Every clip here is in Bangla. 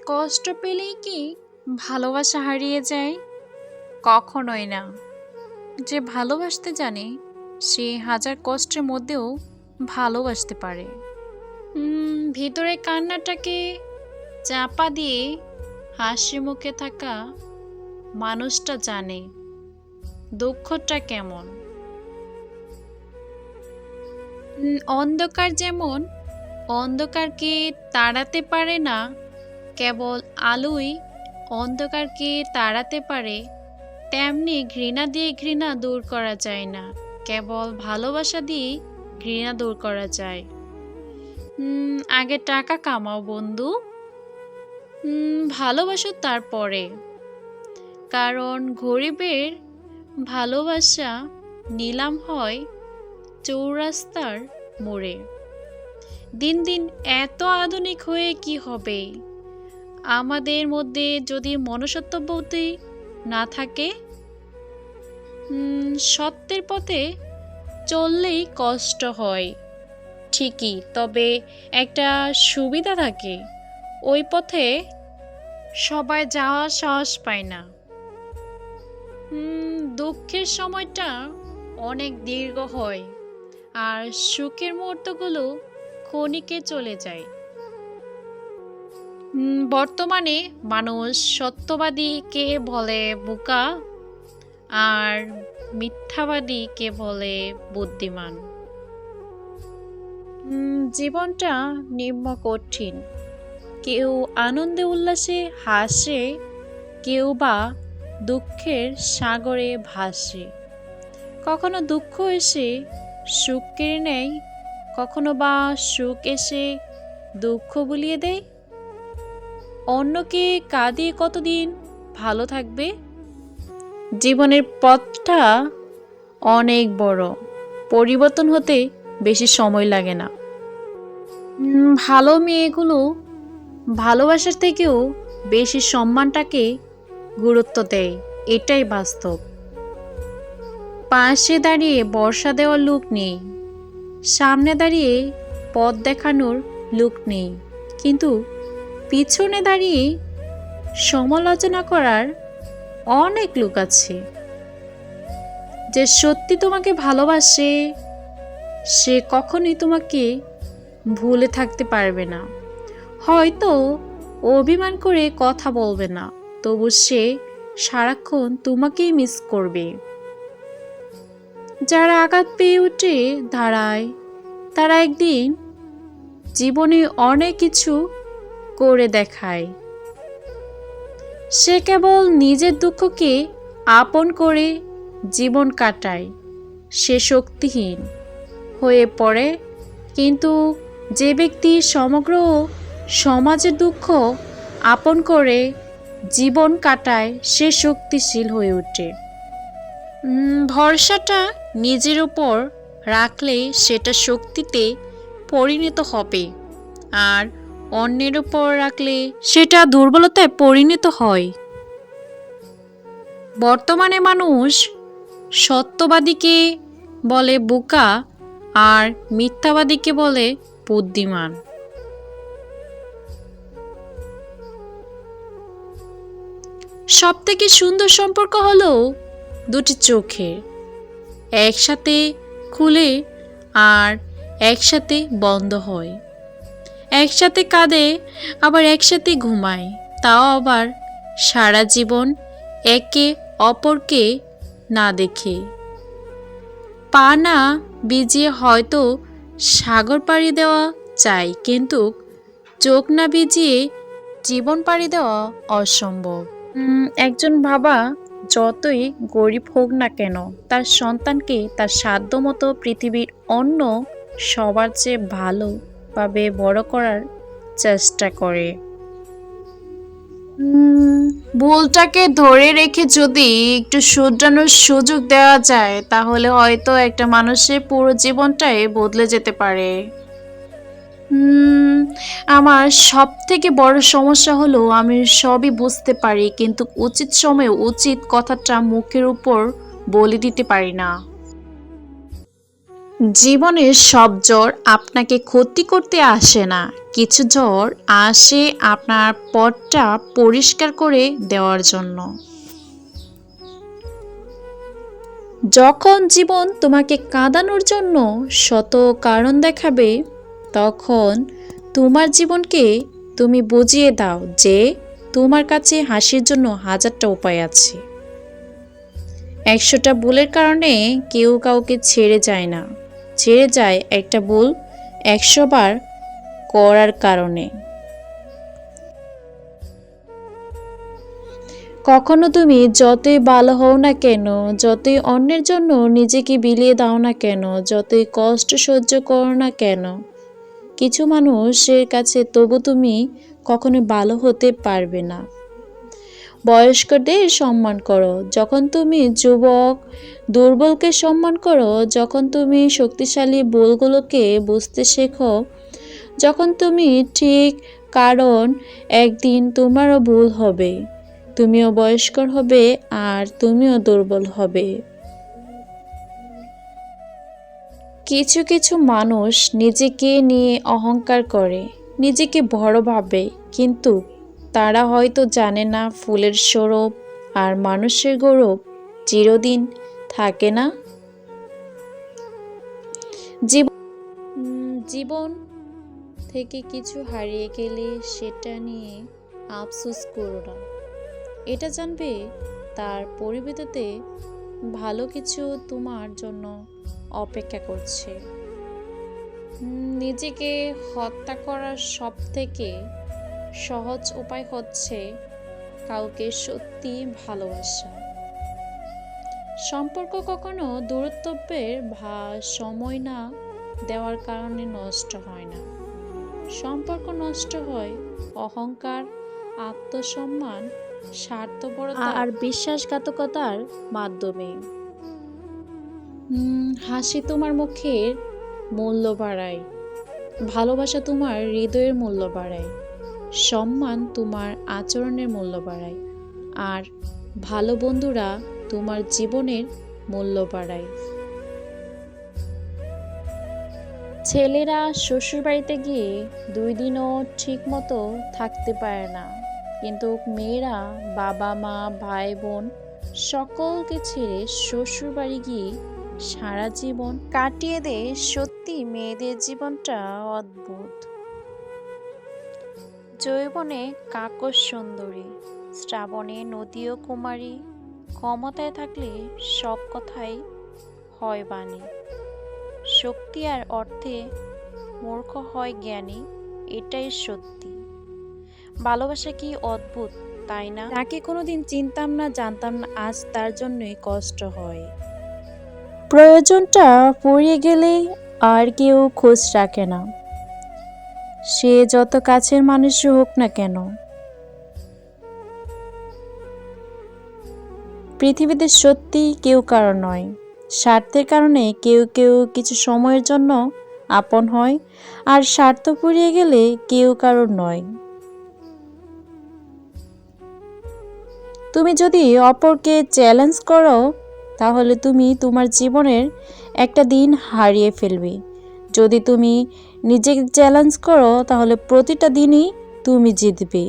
কষ্ট পেলেই কি ভালোবাসা হারিয়ে যায়? কখনোই না। যে ভালোবাসতে জানে সে হাজার কষ্টের মধ্যেও ভালোবাসতে পারে। ভিতরে কান্নাটাকে চাপা দিয়ে হাসি মুখে থাকা মানুষটা জানে দুঃখটা কেমন। অন্ধকার যেমন অন্ধকারকে তাড়াতে পারে না, কেবল আলোই অন্ধকারকে তাড়াতে পারে, তেমনি ঘৃণা দিয়ে ঘৃণা দূর করা যায় না, কেবল ভালোবাসা দিয়ে ঘৃণা দূর করা যায়। আগে টাকা কামাও বন্ধু, ভালোবাসো তারপরে। কারণ গরিবের ভালোবাসা নিলাম হয় চৌরাস্তার মোড়ে। দিন দিন এত আধুনিক হয়ে কি হবে? আমাদের মধ্যে যদি মনুষ্যত্ববোধই না থাকে, সত্যের পথে চললেই কষ্ট হয় ঠিকই, তবে একটা সুবিধা থাকে, ওই পথে সবাই যাওয়ার সাহস পায় না। দুঃখের সময়টা অনেক দীর্ঘ হয় আর সুখের মুহূর্তগুলো ক্ষণিকে চলে যায়। বর্তমানে মানুষ সত্যবাদীকে বলে বোকা আর মিথ্যাবাদীকে বলে বুদ্ধিমান। জীবনটা নিম্ন কঠিন, কেউ আনন্দে উল্লাসে হাসে, কেউ বা দুঃখের সাগরে ভাসে। কখনো দুঃখ এসে সুখ কেড়ে নেয়, কখনো বা সুখ এসে দুঃখ বুলিয়ে দেয়। অন্যকে কাঁদিয়ে কতদিন ভালো থাকবে? জীবনের পথটা অনেক বড়, পরিবর্তন হতে বেশি সময় লাগে না। ভালো মেয়েগুলো ভালোবাসার থেকেও বেশি সম্মানটাকে গুরুত্ব দেয়, এটাই বাস্তব। পাশে দাঁড়িয়ে বর্ষা দেওয়ার লোক নেই, সামনে দাঁড়িয়ে পথ দেখানোর লোক নেই, কিন্তু পিছনে দাঁড়িয়ে সমালোচনা করার অনেক লোক আছে। যে সত্যি তোমাকে ভালোবাসে সে কখনোই তোমাকে ভুলে থাকতে পারবে না। হয়তো অভিমান করে কথা বলবে না, তবু সে সারাক্ষণ তোমাকেই মিস করবে। যারা আঘাত পেয়ে উঠে দাঁড়ায়, তারা একদিন জীবনে অনেক কিছু করে দেখায়। সে কেবল নিজের দুঃখকে আপন করে জীবন কাটায়, সে শক্তিহীন হয়ে পড়ে। কিন্তু যে ব্যক্তি সমগ্র সমাজের দুঃখ আপন করে জীবন কাটায়, সে শক্তিশীল হয়ে ওঠে। ভরসাটা নিজের উপর রাখলে সেটা শক্তিতে পরিণত হবে, আর অন্যের উপর রাখলে সেটা দুর্বলতায় পরিণত হয়। বর্তমানে মানুষ সত্যবাদীকে বলে বোকা আর মিথ্যাবাদীকে বলে বুদ্ধিমান। সবথেকে সুন্দর সম্পর্ক হলো দুটি চোখের, একসাথে খুলে আর একসাথে বন্ধ হয়, একসাথে কাঁদে আবার একসাথে ঘুমায়, তাও আবার সারা জীবন একে অপরকে না দেখে। পা না ভিজিয়ে হয়তো সাগর পাড়ি দেওয়া চাই, কিন্তু চোখ না ভিজিয়ে জীবন পাড়ি দেওয়া অসম্ভব। একজন বাবা যতই গরিব হোক না কেন, তার সন্তানকে তার সাধ্যমতো পৃথিবীর অন্য সবার চেয়ে ভালোভাবে বড় করার চেষ্টা করে। ভুলটাকে ধরে রেখে যদি একটু শুধরানোর সুযোগ দেওয়া যায়, তাহলে হয়তো একটা মানুষের পুরো জীবনটাই বদলে যেতে পারে। আমার সব থেকে বড় সমস্যা হলো আমি সবই বুঝতে পারি, কিন্তু উচিত সময়ে উচিত কথাটা মুখের উপর বলে দিতে পারি না। জীবনের সব জ্বর আপনাকে ক্ষতি করতে আসে না, কিছু জ্বর আসে আপনার পথটা পরিষ্কার করে দেওয়ার জন্য। যখন জীবন তোমাকে কাঁদানোর জন্য শত কারণ দেখাবে, তখন তোমার জীবনকে তুমি বুঝিয়ে দাও যে তোমার কাছে হাসির জন্য হাজারটা উপায় আছে। 100টা ভুলের কারণে কেউ কাউকে ছেড়ে যায় না, ছেড়ে যায় একটা ভুল 100 বার করার কারণে। কখনো তুমি যতই ভালো হও না কেন, যতই অন্যের জন্য নিজেকে বিলিয়ে দাও না কেন, যতই কষ্ট সহ্য করো না কেন, কিছু মানুষের কাছে তবু তুমি কখনো ভালো হতে পারবে না। বয়স্কদের সম্মান করো যখন তুমি যুবক, দুর্বলকে সম্মান করো যখন তুমি শক্তিশালী ভুলগুলোকে বুঝতে শেখো, যখন তুমি ঠিক, কারণ একদিন তোমারও ভুল হবে, তুমিও বয়স্কর হবে আর তুমিও দুর্বল হবে। কিছু কিছু মানুষ নিজেকে নিয়ে অহংকার করে, নিজেকে বড় ভাবে, কিন্তু তারা হয়তো জানে না ফুলের সৌরভ আর মানুষের গৌরব চিরদিন থাকে না। জীবন থেকে কিছু হারিয়ে গেলে সেটা নিয়ে আফসোস করো না, এটা জানবে তার পরিবর্তে ভালো কিছু তোমার জন্য অপেক্ষা করছে। নিজেকে হত্যা করার সবথেকে সহজ উপায় হচ্ছে কাউকে সত্যি ভালোবাসা। সম্পর্ক কখনো দূরত্বের বা সময় না দেওয়ার কারণে নষ্ট হয় না, সম্পর্ক নষ্ট হয় অহংকার, আত্মসম্মান, স্বার্থপরতা আর বিশ্বাসঘাতকতার মাধ্যমে। হাসি তোমার মুখের মূল্য বাড়ায়, ভালোবাসা তোমার হৃদয়ের মূল্য বাড়ায়, সম্মান তোমার আচরণের মূল্য বাড়ায়, আর ভালো বন্ধুরা তোমার জীবনের মূল্য বাড়ায়। ছেলেরা শ্বশুর বাড়িতে গিয়ে 2 দিনও ঠিক মতো থাকতে পারে না, কিন্তু মেয়েরা বাবা মা ভাই বোন সকলকে ছেড়ে শ্বশুর বাড়ি গিয়ে সারা জীবন কাটিয়ে দেয়। সত্যি মেয়েদের জীবনটা অদ্ভুত। যৌবনে কাকস সুন্দরী, শ্রাবণে নদী ও কুমারী, ক্ষমতায় থাকলে সব কথাই হয় বাণী, শক্তি আর অর্থে মূর্খ হয় জ্ঞানী, এটাই সত্যি। ভালোবাসা কি অদ্ভুত, তাই না? তাকে কোনোদিন চিনতাম না, জানতাম না, আজ তার জন্যই কষ্ট হয়। প্রয়োজনটা ফুরিয়ে গেলে আর কেউ খোঁজ রাখে না, সে যত কাছের মানুষই হোক না কেন। পৃথিবীতে সত্যি কেউ কারো নয়, স্বার্থের কারণে কেউ কেউ কিছু সময়ের জন্য আপন হয়, আর স্বার্থ ফুরিয়ে গেলে কেউ কারো নয়। তুমি যদি অপরকে চ্যালেঞ্জ করো, তাহলে তুমি তোমার জীবনের একটা দিন হারিয়ে ফেলবে। যদি তুমি নিজেকে চ্যালেঞ্জ করো, তাহলে প্রতিটা দিনই তুমি জিতবে।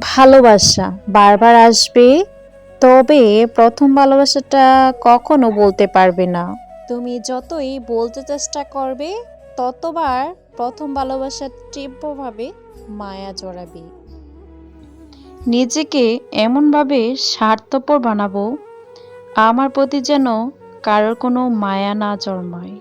ভালোবাসা বারবার আসবে, তবে প্রথম ভালোবাসাটা কখনো বলতে পারবে না। তুমি যতই বলতে চেষ্টা করবে, ততবার প্রথম ভালোবাসা তীব্রভাবে মায়া জড়াবে। নিজেকে এমনভাবে স্বার্থপর বানাবো, আমার প্রতি যেন কারোর কোনো মায়া না জন্মায়।